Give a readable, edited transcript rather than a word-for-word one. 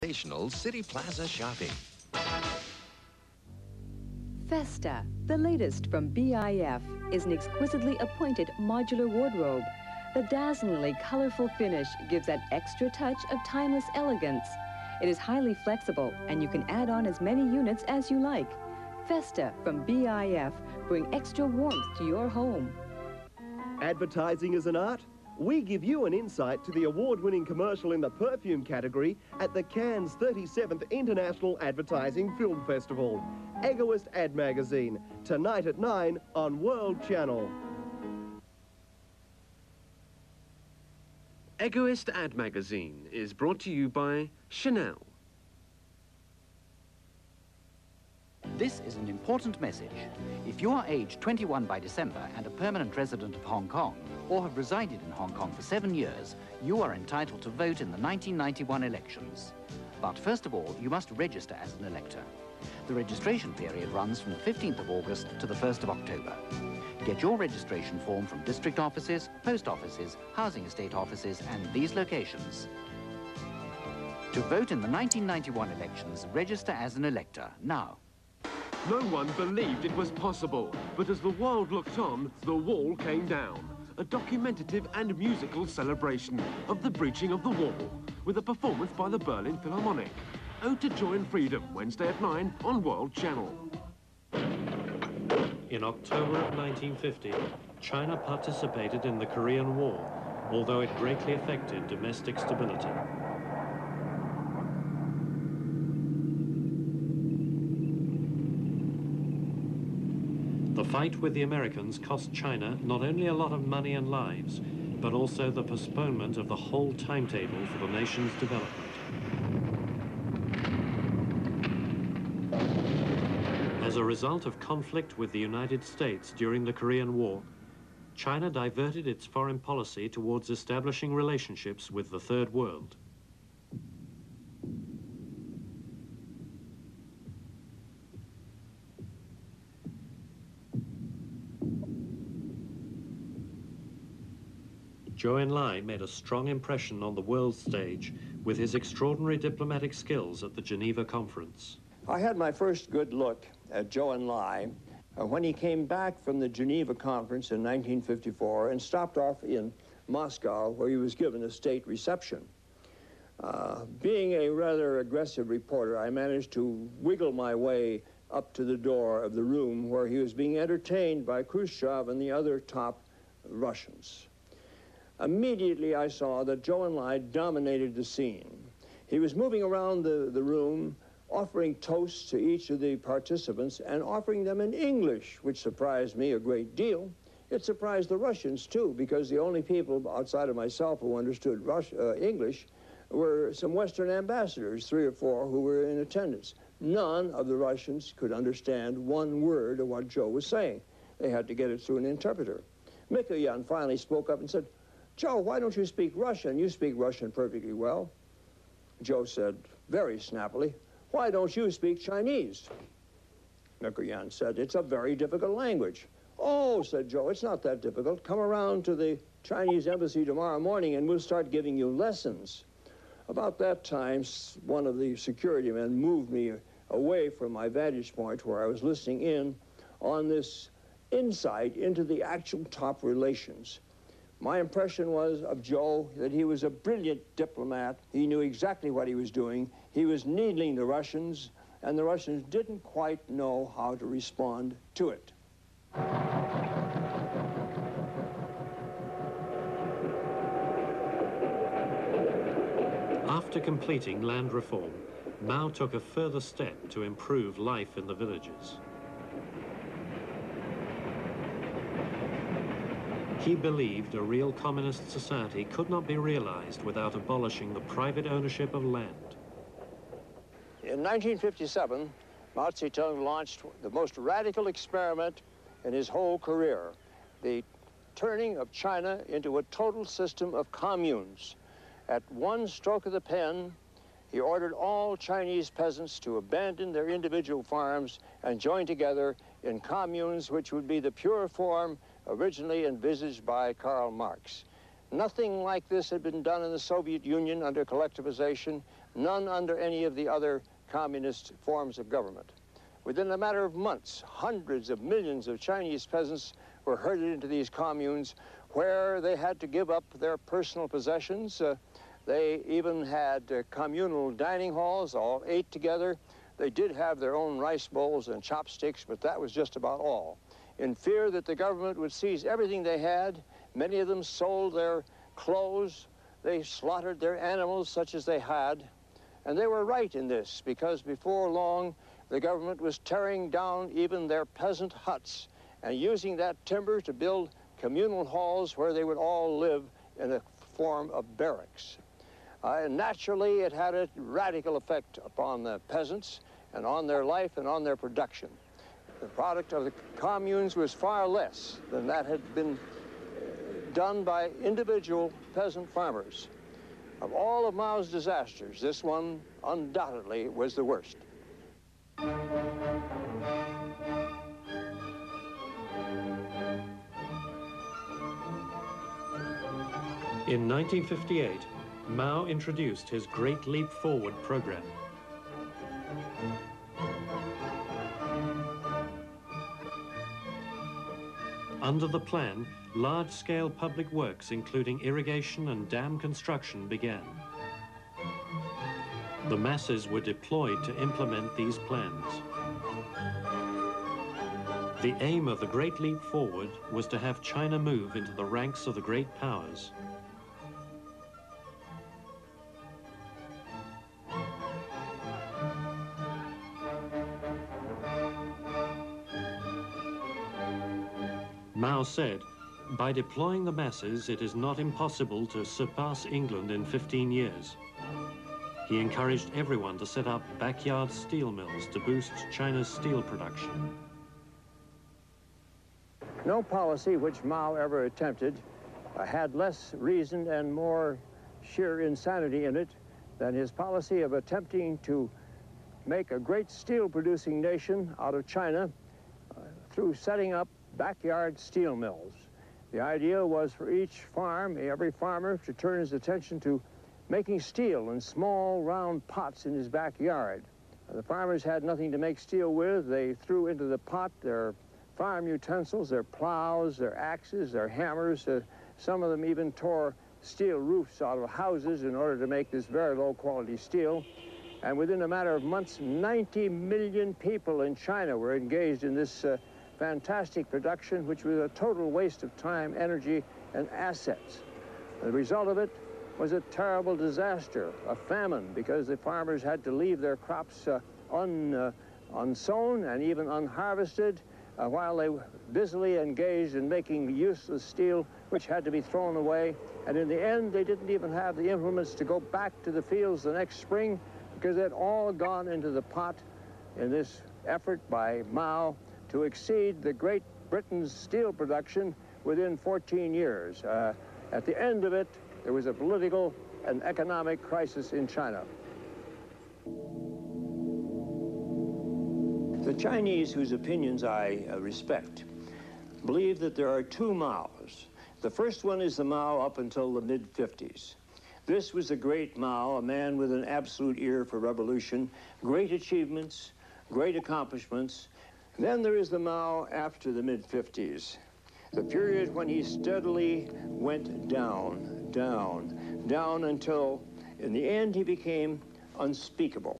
Sensational City Plaza shopping. Festa, the latest from BIF, is an exquisitely appointed modular wardrobe. The dazzlingly colorful finish gives that extra touch of timeless elegance. It is highly flexible, and you can add on as many units as you like. Festa from BIF bring extra warmth to your home. Advertising is an art? We give you an insight to the award-winning commercial in the perfume category at the Cannes 37th International Advertising Film Festival. Egoist Ad Magazine, tonight at 9 on World Channel. Egoist Ad Magazine is brought to you by Chanel. This is an important message. If you are aged 21 by December and a permanent resident of Hong Kong, or have resided in Hong Kong for 7 years, you are entitled to vote in the 1991 elections. But first of all, you must register as an elector. The registration period runs from the 15th of August to the 1st of October. Get your registration form from district offices, post offices, housing estate offices, and these locations. To vote in the 1991 elections, register as an elector now. No one believed it was possible, but as the world looked on, the wall came down. A documentative and musical celebration of the breaching of the wall, with a performance by the Berlin Philharmonic. Ode to Joy and Freedom, Wednesday at 9 on World Channel. In October of 1950, China participated in the Korean War, although it greatly affected domestic stability. The fight with the Americans cost China not only a lot of money and lives, but also the postponement of the whole timetable for the nation's development. As a result of conflict with the United States during the Korean War, China diverted its foreign policy towards establishing relationships with the Third World. Zhou Enlai made a strong impression on the world stage with his extraordinary diplomatic skills at the Geneva Conference. I had my first good look at Zhou Enlai when he came back from the Geneva Conference in 1954 and stopped off in Moscow, where he was given a state reception. Being a rather aggressive reporter, I managed to wiggle my way up to the door of the room where he was being entertained by Khrushchev and the other top Russians. Immediately I saw that Zhou Enlai dominated the scene. He was moving around the room, offering toasts to each of the participants and offering them in English, which surprised me a great deal. It surprised the Russians too, because the only people outside of myself who understood English were some Western ambassadors, 3 or 4, who were in attendance. None of the Russians could understand one word of what Zhou was saying. They had to get it through an interpreter. Mikoyan finally spoke up and said, "Zhou, why don't you speak Russian? You speak Russian perfectly well." Zhou said very snappily, "Why don't you speak Chinese?" Mikoyan said, "It's a very difficult language." "Oh," said Zhou, "it's not that difficult. Come around to the Chinese embassy tomorrow morning and we'll start giving you lessons." About that time, one of the security men moved me away from my vantage point where I was listening in on this insight into the actual top relations. My impression was of Zhou that he was a brilliant diplomat. He knew exactly what he was doing. He was needling the Russians, and the Russians didn't quite know how to respond to it. After completing land reform, Mao took a further step to improve life in the villages. He believed a real communist society could not be realized without abolishing the private ownership of land. In 1957, Mao Zedong launched the most radical experiment in his whole career, the turning of China into a total system of communes. At one stroke of the pen, he ordered all Chinese peasants to abandon their individual farms and join together in communes, which would be the pure form originally envisaged by Karl Marx. Nothing like this had been done in the Soviet Union under collectivization. none under any of the other communist forms of government. Within a matter of months, hundreds of millions of Chinese peasants were herded into these communes where they had to give up their personal possessions. They even had communal dining halls, all ate together. They did have their own rice bowls and chopsticks, but that was just about all. In fear that the government would seize everything they had, many of them sold their clothes, they slaughtered their animals such as they had, and they were right in this, because before long, the government was tearing down even their peasant huts and using that timber to build communal halls where they would all live in a form of barracks. Naturally, it had a radical effect upon the peasants and on their life and on their production. The product of the communes was far less than that had been done by individual peasant farmers. Of all of Mao's disasters, this one undoubtedly was the worst. In 1958, Mao introduced his Great Leap Forward program. Under the plan, large-scale public works, including irrigation and dam construction, began. The masses were deployed to implement these plans. The aim of the Great Leap Forward was to have China move into the ranks of the great powers. Mao said, by deploying the masses, it is not impossible to surpass England in 15 years. He encouraged everyone to set up backyard steel mills to boost China's steel production. No policy which Mao ever attempted had less reason and more sheer insanity in it than his policy of attempting to make a great steel-producing nation out of China through setting up backyard steel mills. The idea was for each farm, every farmer, to turn his attention to making steel in small, round pots in his backyard. The farmers had nothing to make steel with. They threw into the pot their farm utensils, their plows, their axes, their hammers. Some of them even tore steel roofs out of houses in order to make this very low-quality steel. And within a matter of months, 90 million people in China were engaged in this fantastic production, which was a total waste of time, energy, and assets. The result of it was a terrible disaster, a famine, because the farmers had to leave their crops unsown and even unharvested while they were busily engaged in making useless steel, which had to be thrown away. And in the end, they didn't even have the implements to go back to the fields the next spring, because they'd all gone into the pot in this effort by Mao to exceed the Great Britain's steel production within 14 years. At the end of it, there was a political and economic crisis in China. The Chinese, whose opinions I respect, believe that there are two Maos. The first one is the Mao up until the mid-50s. This was the great Mao, a man with an absolute ear for revolution, great achievements, great accomplishments. Then there is the Mao after the mid-50s, the period when he steadily went down, down, down until, in the end, he became unspeakable.